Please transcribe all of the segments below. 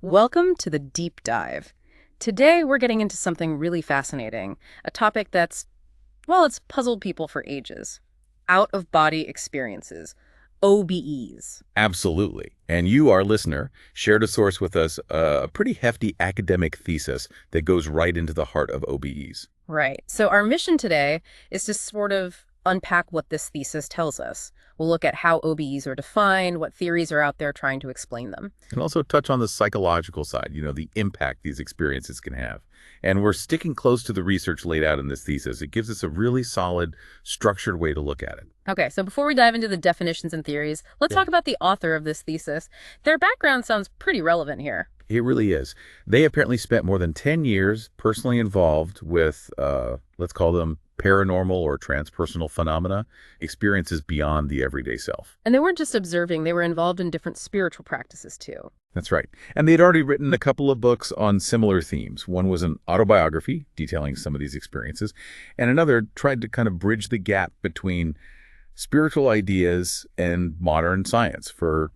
Welcome to the deep dive. Today we're getting into something really fascinating, a topic it's puzzled people for ages. Out-of-body experiences, OBEs. Absolutely. And you, our listener, shared a source with us, a pretty hefty academic thesis that goes right into the heart of OBEs. Right. So our mission today is to sort of unpack what this thesis tells us. We'll look at how OBEs are defined, what theories are out there trying to explain them. And also touch on the psychological side, the impact these experiences can have. And we're sticking close to the research laid out in this thesis. It gives us a really solid, structured way to look at it. Okay, so before we dive into the definitions and theories, let's talk about the author of this thesis. Their background sounds pretty relevant here. It really is. They apparently spent more than 10 years personally involved with, let's call them paranormal or transpersonal phenomena, experiences beyond the everyday self. And they weren't just observing, they were involved in different spiritual practices too. That's right. And they'd already written a couple of books on similar themes. One was an autobiography detailing some of these experiences, and another tried to kind of bridge the gap between spiritual ideas and modern science for,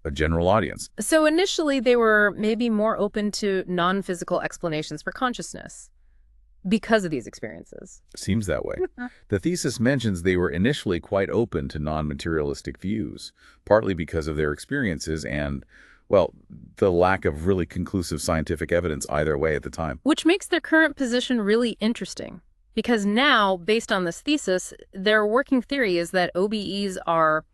a general audience. So initially they were maybe more open to non-physical explanations for consciousness because of these experiences. Seems that way. The thesis mentions they were initially quite open to non-materialistic views, partly because of their experiences and, well, the lack of really conclusive scientific evidence either way at the time. Which makes their current position really interesting. Because now, based on this thesis, their working theory is that OBEs are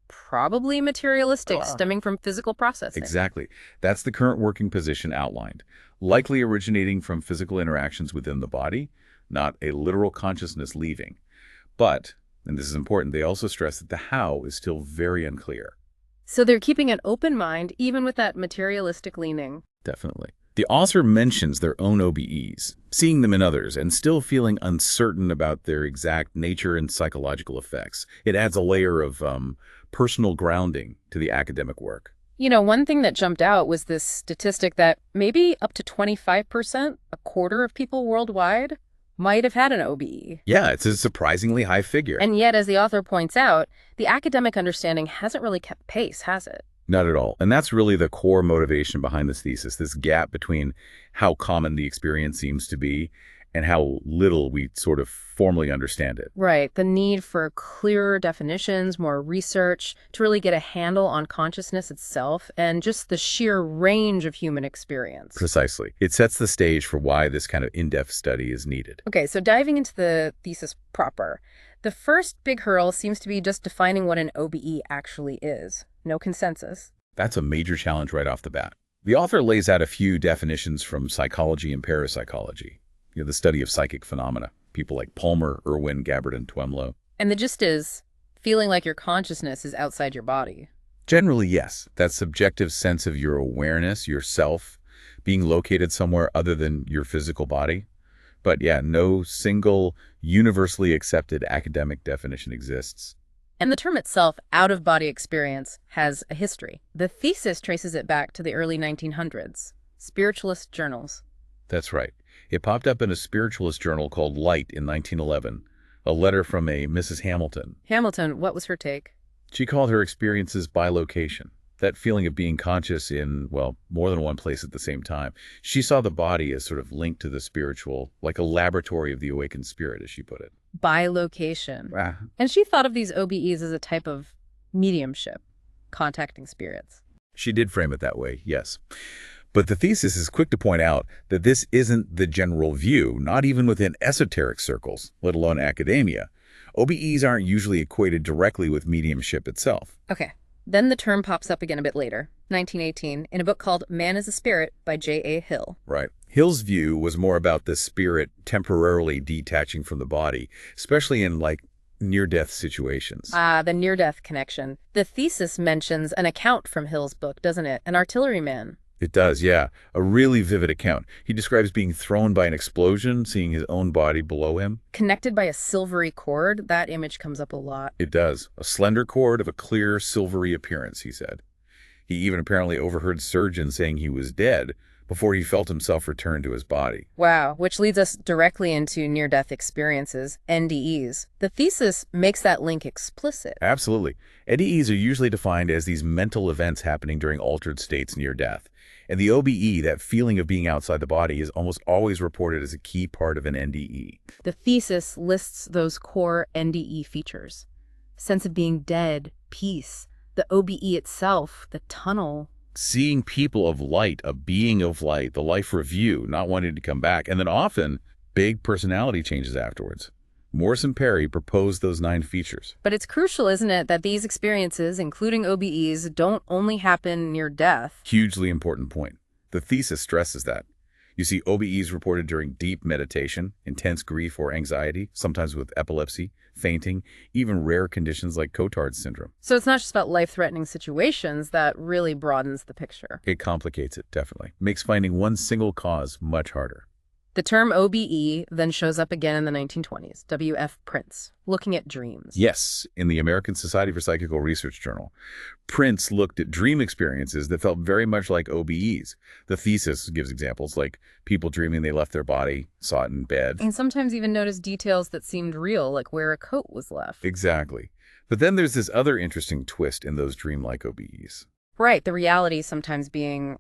probably materialistic, stemming from physical processing. Exactly. That's the current working position outlined, likely originating from physical interactions within the body, not a literal consciousness leaving. But, and this is important, they also stress that the how is still very unclear. So they're keeping an open mind, even with that materialistic leaning. Definitely. The author mentions their own OBEs, seeing them in others, and still feeling uncertain about their exact nature and psychological effects. It adds a layer of personal grounding to the academic work. One thing that jumped out was this statistic that maybe up to 25%, a quarter of people worldwide, might have had an OBE. Yeah, it's a surprisingly high figure. And yet, as the author points out, the academic understanding hasn't really kept pace, has it? Not at all. And that's really the core motivation behind this thesis, this gap between how common the experience seems to be and how little we sort of formally understand it. Right. The need for clearer definitions, more research to really get a handle on consciousness itself and just the sheer range of human experience. Precisely. It sets the stage for why this kind of in-depth study is needed. Okay, so diving into the thesis proper, the first big hurdle seems to be just defining what an OBE actually is. No consensus. That's a major challenge right off the bat. The author lays out a few definitions from psychology and parapsychology, the study of psychic phenomena, people like Palmer, Irwin, Gabbard, and Twemlow. And the gist is feeling like your consciousness is outside your body. Generally, yes. That subjective sense of your awareness, yourself, being located somewhere other than your physical body. But yeah, no single universally accepted academic definition exists. And the term itself, out-of-body experience, has a history. The thesis traces it back to the early 1900s, spiritualist journals. That's right. It popped up in a spiritualist journal called Light in 1911, a letter from a Mrs. Hamilton. Hamilton, what was her take? She called her experiences bilocation, that feeling of being conscious in, well, more than one place at the same time. She saw the body as sort of linked to the spiritual, like a laboratory of the awakened spirit, as she put it. Bilocation. And she thought of these OBEs as a type of mediumship, contacting spirits. She did frame it that way, yes. But the thesis is quick to point out that this isn't the general view, not even within esoteric circles, let alone academia. OBEs aren't usually equated directly with mediumship itself. Okay. Then the term pops up again a bit later, 1918, in a book called Man is a Spirit by J.A. Hill. Right. Hill's view was more about the spirit temporarily detaching from the body, especially in, near-death situations. The near-death connection. The thesis mentions an account from Hill's book, doesn't it? An artilleryman. It does, yeah. A really vivid account. He describes being thrown by an explosion, seeing his own body below him. Connected by a silvery cord. That image comes up a lot. It does. A slender cord of a clear, silvery appearance, he said. He even apparently overheard surgeons saying he was dead before he felt himself return to his body. Wow, which leads us directly into near-death experiences, NDEs. The thesis makes that link explicit. Absolutely. NDEs are usually defined as these mental events happening during altered states near death. And the OBE, that feeling of being outside the body, is almost always reported as a key part of an NDE. The thesis lists those core NDE features. Sense of being dead, peace, the OBE itself, the tunnel. Seeing people of light, a being of light, the life review, not wanting to come back, and then often big personality changes afterwards. Morse and Perry proposed those 9 features. But it's crucial, isn't it, that these experiences, including OBEs, don't only happen near death. Hugely important point. The thesis stresses that. You see OBEs reported during deep meditation, intense grief or anxiety, sometimes with epilepsy, fainting, even rare conditions like Cotard's syndrome. So it's not just about life-threatening situations. That really broadens the picture. It complicates it, definitely. Makes finding one single cause much harder. The term OBE then shows up again in the 1920s, W.F. Prince, looking at dreams. Yes, in the American Society for Psychical Research Journal. Prince looked at dream experiences that felt very much like OBEs. The thesis gives examples like people dreaming they left their body, saw it in bed. And sometimes even noticed details that seemed real, like where a coat was left. Exactly. But then there's this other interesting twist in those dreamlike OBEs. Right, the reality sometimes being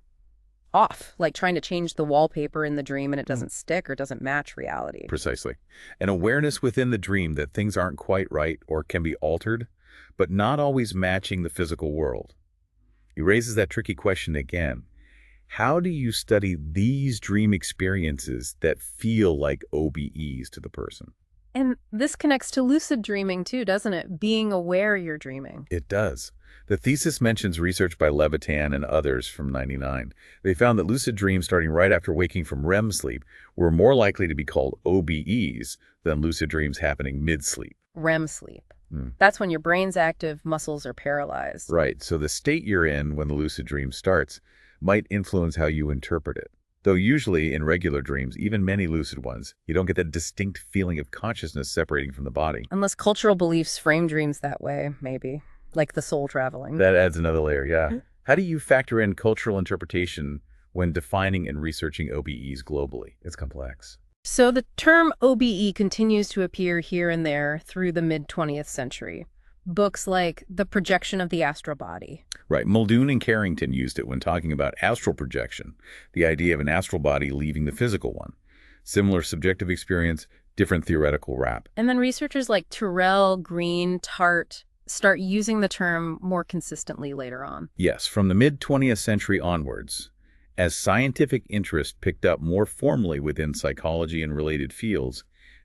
off, like trying to change the wallpaper in the dream and it doesn't stick or doesn't match reality. Precisely. An awareness within the dream that things aren't quite right or can be altered, but not always matching the physical world. He raises that tricky question again. How do you study these dream experiences that feel like OBEs to the person? And this connects to lucid dreaming too, doesn't it? Being aware you're dreaming. It does. The thesis mentions research by Levitan and others from '99. They found that lucid dreams starting right after waking from REM sleep were more likely to be called OBEs than lucid dreams happening mid-sleep. REM sleep. That's when your brain's active, muscles are paralyzed. Right, so the state you're in when the lucid dream starts might influence how you interpret it. Though usually in regular dreams, even many lucid ones, you don't get that distinct feeling of consciousness separating from the body. Unless cultural beliefs frame dreams that way, maybe. Like the soul traveling. That adds another layer, yeah. How do you factor in cultural interpretation when defining and researching OBEs globally? It's complex. So the term OBE continues to appear here and there through the mid-20th century. Books like The Projection of the Astral Body. Right. Muldoon and Carrington used it when talking about astral projection, the idea of an astral body leaving the physical one. Similar subjective experience, different theoretical wrap. And then researchers like Terrell, Green, Tart start using the term more consistently later on. Yes, from the mid-20th century onwards, as scientific interest picked up more formally within psychology and related fields,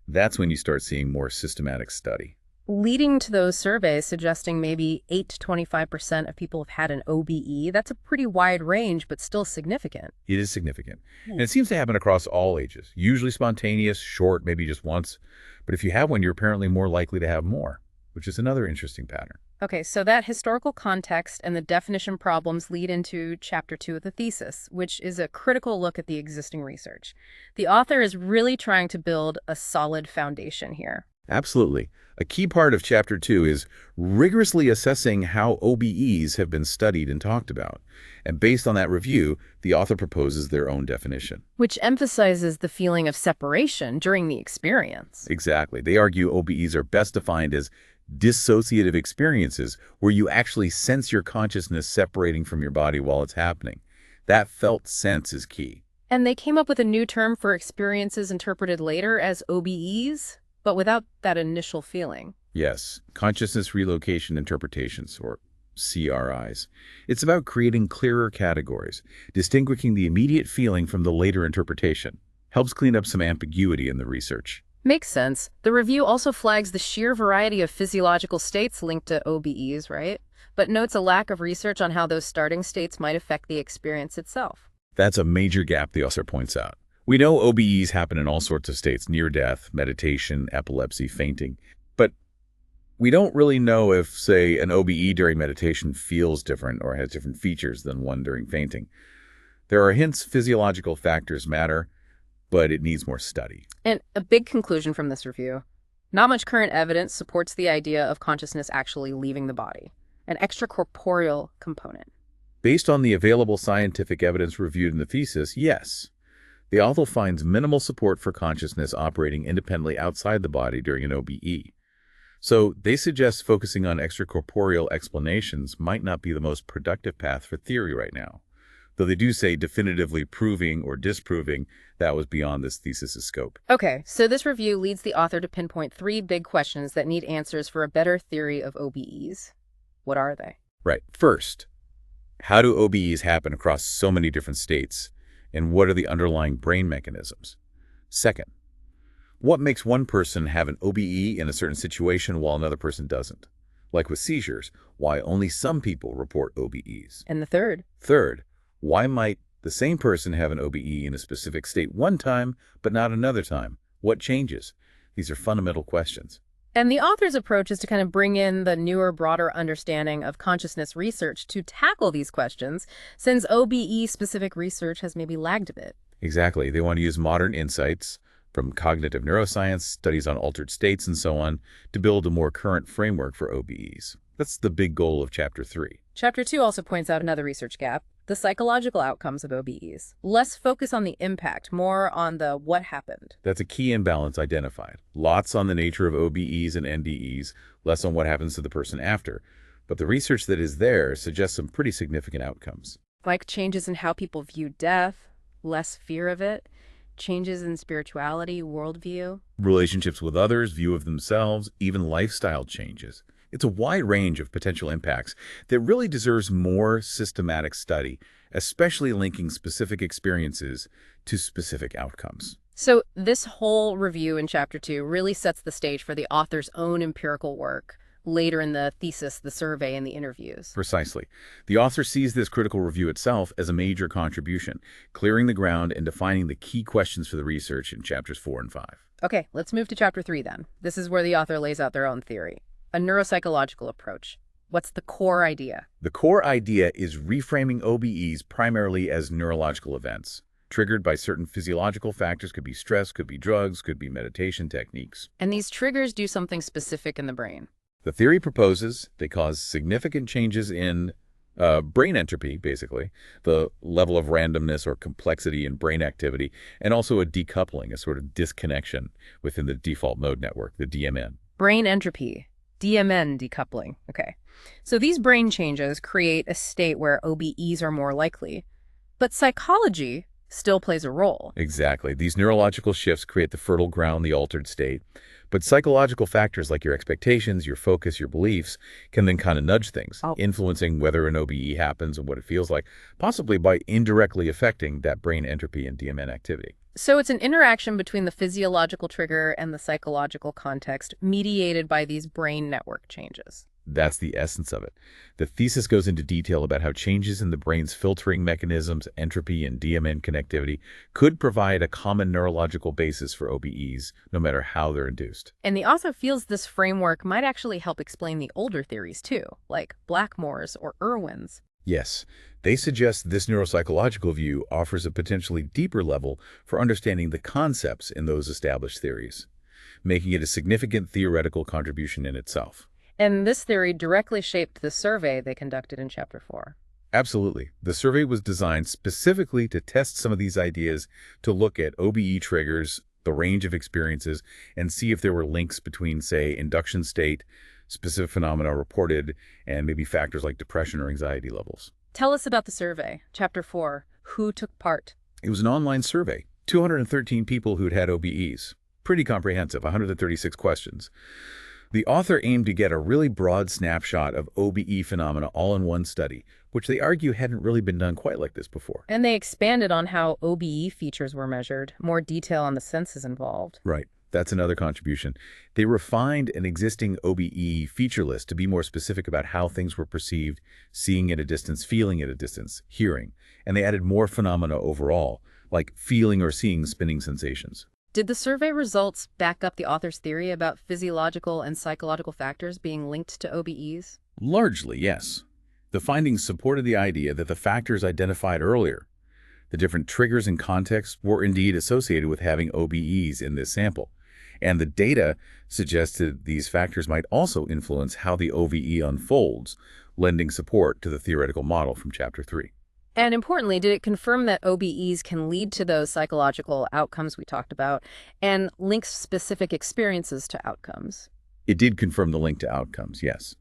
that's when you start seeing more systematic study. Leading to those surveys suggesting maybe 8 to 25% of people have had an OBE. That's a pretty wide range, but still significant. It is significant. And it seems to happen across all ages, usually spontaneous, short, maybe just once. But if you have one, you're apparently more likely to have more, which is another interesting pattern. Okay, so that historical context and the definition problems lead into Chapter 2 of the thesis, which is a critical look at the existing research. The author is really trying to build a solid foundation here. Absolutely. A key part of Chapter 2 is rigorously assessing how OBEs have been studied and talked about. And based on that review, the author proposes their own definition. Which emphasizes the feeling of separation during the experience. Exactly. They argue OBEs are best defined as dissociative experiences where you actually sense your consciousness separating from your body while it's happening. That felt sense is key. And they came up with a new term for experiences interpreted later as OBEs, but without that initial feeling. Yes, consciousness relocation interpretations, or CRIs. It's about creating clearer categories, distinguishing the immediate feeling from the later interpretation. Helps clean up some ambiguity in the research. Makes sense. The review also flags the sheer variety of physiological states linked to OBEs, right? But notes a lack of research on how those starting states might affect the experience itself. That's a major gap the author points out. We know OBEs happen in all sorts of states, near death, meditation, epilepsy, fainting. But we don't really know if, say, an OBE during meditation feels different or has different features than one during fainting. There are hints physiological factors matter, but it needs more study. And a big conclusion from this review: not much current evidence supports the idea of consciousness actually leaving the body, an extracorporeal component. Based on the available scientific evidence reviewed in the thesis, yes. The author finds minimal support for consciousness operating independently outside the body during an OBE. So they suggest focusing on extracorporeal explanations might not be the most productive path for theory right now. though they do say definitively proving or disproving that was beyond this thesis' scope. Okay, so this review leads the author to pinpoint three big questions that need answers for a better theory of OBEs. What are they? Right. First, how do OBEs happen across so many different states, and what are the underlying brain mechanisms? Second, what makes one person have an OBE in a certain situation while another person doesn't? Like with seizures, why only some people report OBEs? And the third? Third, why might the same person have an OBE in a specific state one time, but not another time? What changes? These are fundamental questions. And the author's approach is to kind of bring in the newer, broader understanding of consciousness research to tackle these questions, since OBE-specific research has maybe lagged a bit. Exactly. They want to use modern insights from cognitive neuroscience, studies on altered states, and so on, to build a more current framework for OBEs. That's the big goal of Chapter 3. Chapter 2 also points out another research gap: the psychological outcomes of OBEs. Less focus on the impact, more on the what happened. That's a key imbalance identified. Lots on the nature of OBEs and NDEs, less on what happens to the person after. But the research that is there suggests some pretty significant outcomes. Like changes in how people view death, less fear of it, changes in spirituality, worldview. Relationships with others, view of themselves, even lifestyle changes. It's a wide range of potential impacts that really deserves more systematic study, especially linking specific experiences to specific outcomes. So this whole review in Chapter 2 really sets the stage for the author's own empirical work later in the thesis, the survey, and the interviews. Precisely. The author sees this critical review itself as a major contribution, clearing the ground and defining the key questions for the research in Chapters 4 and 5. Okay, let's move to Chapter 3 then. This is where the author lays out their own theory. A neuropsychological approach. What's the core idea? The core idea is reframing OBEs primarily as neurological events, triggered by certain physiological factors. Could be stress, could be drugs, could be meditation techniques. And these triggers do something specific in the brain. The theory proposes they cause significant changes in brain entropy, basically, the level of randomness or complexity in brain activity, and also a decoupling, a sort of disconnection within the default mode network, the DMN. Brain entropy. DMN decoupling. Okay. So these brain changes create a state where OBEs are more likely. But psychology still plays a role. Exactly. These neurological shifts create the fertile ground, the altered state. But psychological factors like your expectations, your focus, your beliefs can then kind of nudge things, influencing whether an OBE happens and what it feels like, possibly by indirectly affecting that brain entropy and DMN activity. So it's an interaction between the physiological trigger and the psychological context mediated by these brain network changes. That's the essence of it. The thesis goes into detail about how changes in the brain's filtering mechanisms, entropy, and DMN connectivity could provide a common neurological basis for OBEs, no matter how they're induced. And the author feels this framework might actually help explain the older theories too, like Blackmore's or Irwin's. Yes, they suggest this neuropsychological view offers a potentially deeper level for understanding the concepts in those established theories, making it a significant theoretical contribution in itself. And this theory directly shaped the survey they conducted in Chapter 4. Absolutely. The survey was designed specifically to test some of these ideas, to look at OBE triggers, the range of experiences, and see if there were links between, say, induction state, specific phenomena reported, and maybe factors like depression or anxiety levels. Tell us about the survey. Chapter 4. Who took part? It was an online survey. 213 people who'd had OBEs. Pretty comprehensive, 136 questions. The author aimed to get a really broad snapshot of OBE phenomena all in one study, which they argue hadn't really been done quite like this before. And they expanded on how OBE features were measured, more detail on the senses involved. Right. That's another contribution. They refined an existing OBE feature list to be more specific about how things were perceived, seeing at a distance, feeling at a distance, hearing. And they added more phenomena overall, like feeling or seeing spinning sensations. Did the survey results back up the author's theory about physiological and psychological factors being linked to OBEs? Largely, yes. The findings supported the idea that the factors identified earlier, the different triggers and contexts, were indeed associated with having OBEs in this sample. And the data suggested these factors might also influence how the OBE unfolds, lending support to the theoretical model from Chapter 3. And importantly, did it confirm that OBEs can lead to those psychological outcomes we talked about and link specific experiences to outcomes? It did confirm the link to outcomes, yes.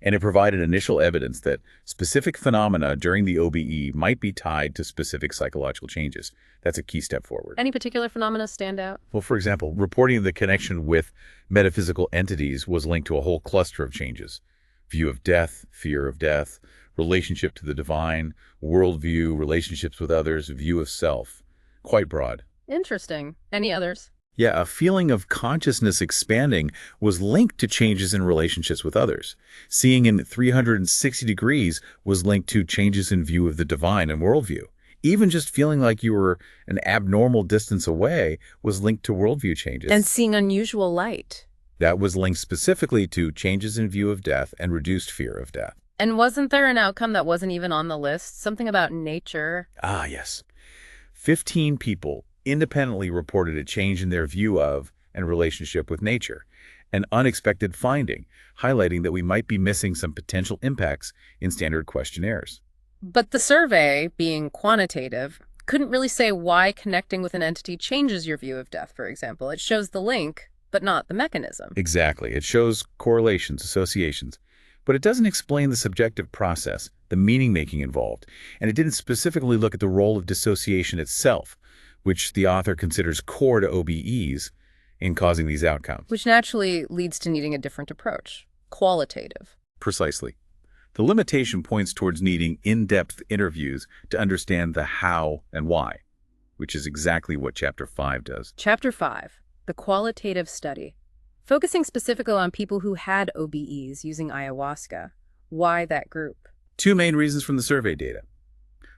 And it provided initial evidence that specific phenomena during the OBE might be tied to specific psychological changes. That's a key step forward. Any particular phenomena stand out? Well, for example, reporting the connection with metaphysical entities was linked to a whole cluster of changes. View of death, fear of death, relationship to the divine, worldview, relationships with others, view of self. Quite broad. Interesting. Any others? Yeah, a feeling of consciousness expanding was linked to changes in relationships with others. Seeing in 360 degrees was linked to changes in view of the divine and worldview. Even just feeling like you were an abnormal distance away was linked to worldview changes. And seeing unusual light. That was linked specifically to changes in view of death and reduced fear of death. And wasn't there an outcome that wasn't even on the list? Something about nature? Ah, yes. 15 people independently reported a change in their view of and relationship with nature, an unexpected finding, highlighting that we might be missing some potential impacts in standard questionnaires. But the survey, being quantitative, couldn't really say why connecting with an entity changes your view of death, for example. It shows the link, but not the mechanism. Exactly. It shows correlations, associations, but it doesn't explain the subjective process, the meaning-making involved, and it didn't specifically look at the role of dissociation itself, which the author considers core to OBEs in causing these outcomes. Which naturally leads to needing a different approach, qualitative. Precisely. The limitation points towards needing in-depth interviews to understand the how and why, which is exactly what Chapter 5 does. Chapter 5, the qualitative study. Focusing specifically on people who had OBEs using ayahuasca. Why that group? Two main reasons from the survey data.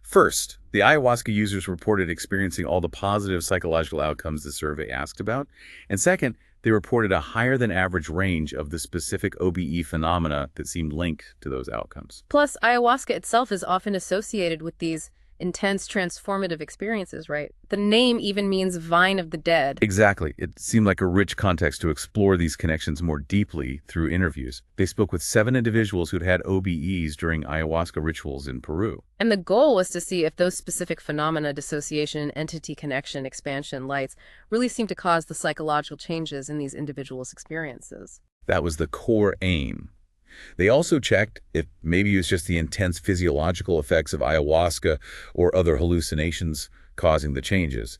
First, the ayahuasca users reported experiencing all the positive psychological outcomes the survey asked about. And second, they reported a higher than average range of the specific OBE phenomena that seemed linked to those outcomes. Plus, ayahuasca itself is often associated with these intense transformative experiences, right? The name even means vine of the dead. Exactly. It seemed like a rich context to explore these connections more deeply through interviews. They spoke with 7 individuals who'd had OBEs during ayahuasca rituals in Peru. And the goal was to see if those specific phenomena, dissociation, entity connection, expansion, lights, really seem to cause the psychological changes in these individuals' experiences. That was the core aim. They also checked if maybe it was just the intense physiological effects of ayahuasca or other hallucinations causing the changes.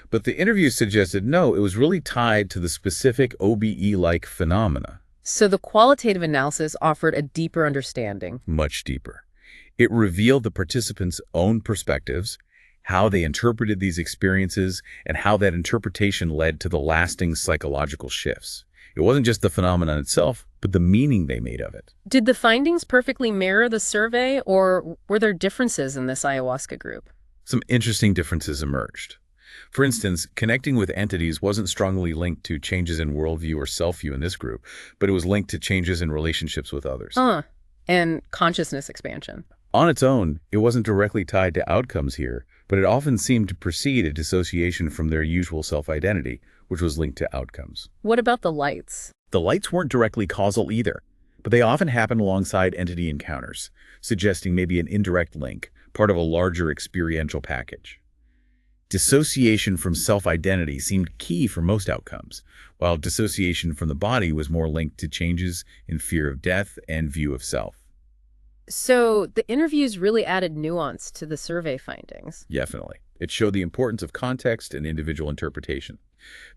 But the interview suggested no, it was really tied to the specific OBE-like phenomena. So the qualitative analysis offered a deeper understanding. Much deeper. It revealed the participants' own perspectives, how they interpreted these experiences, and how that interpretation led to the lasting psychological shifts. It wasn't just the phenomenon itself, but the meaning they made of it. Did the findings perfectly mirror the survey, or were there differences in this ayahuasca group? Some interesting differences emerged. For instance, connecting with entities wasn't strongly linked to changes in worldview or self-view in this group, but it was linked to changes in relationships with others. And consciousness expansion. On its own, it wasn't directly tied to outcomes here, but it often seemed to precede a dissociation from their usual self-identity, which was linked to outcomes. What about the lights? The lights weren't directly causal either, but they often happen alongside entity encounters, suggesting maybe an indirect link, part of a larger experiential package. Dissociation from self-identity seemed key for most outcomes, while dissociation from the body was more linked to changes in fear of death and view of self. So the interviews really added nuance to the survey findings. Definitely. It showed the importance of context and individual interpretation.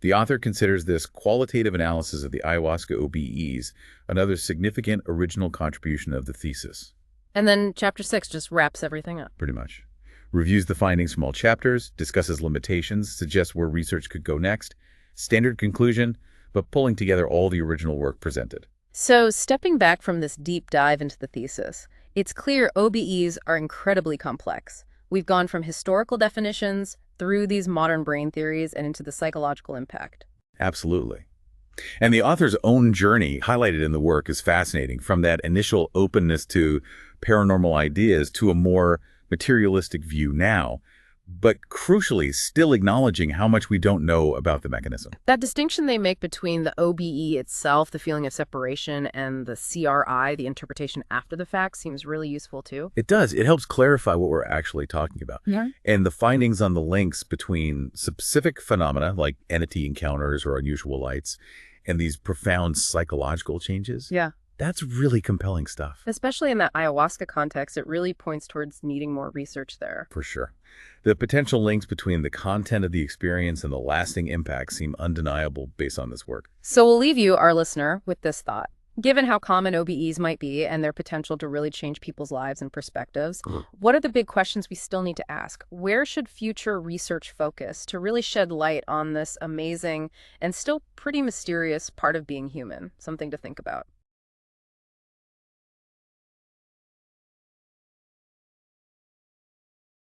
The author considers this qualitative analysis of the ayahuasca OBEs another significant original contribution of the thesis. And then Chapter 6 just wraps everything up. Pretty much. Reviews the findings from all chapters, discusses limitations, suggests where research could go next. Standard conclusion, but pulling together all the original work presented. So stepping back from this deep dive into the thesis, it's clear OBEs are incredibly complex. We've gone from historical definitions through these modern brain theories and into the psychological impact. Absolutely. And the author's own journey highlighted in the work is fascinating, from that initial openness to paranormal ideas to a more materialistic view now, but crucially still acknowledging how much we don't know about the mechanism. That distinction they make between the OBE itself, the feeling of separation, and the CRI, the interpretation after the fact, seems really useful too. It does. It helps clarify what we're actually talking about. Yeah. And the findings on the links between specific phenomena like entity encounters or unusual lights and these profound psychological changes. Yeah. That's really compelling stuff. Especially in that ayahuasca context, it really points towards needing more research there. For sure. The potential links between the content of the experience and the lasting impact seem undeniable based on this work. So we'll leave you, our listener, with this thought. Given how common OBEs might be and their potential to really change people's lives and perspectives, what are the big questions we still need to ask? Where should future research focus to really shed light on this amazing and still pretty mysterious part of being human? Something to think about.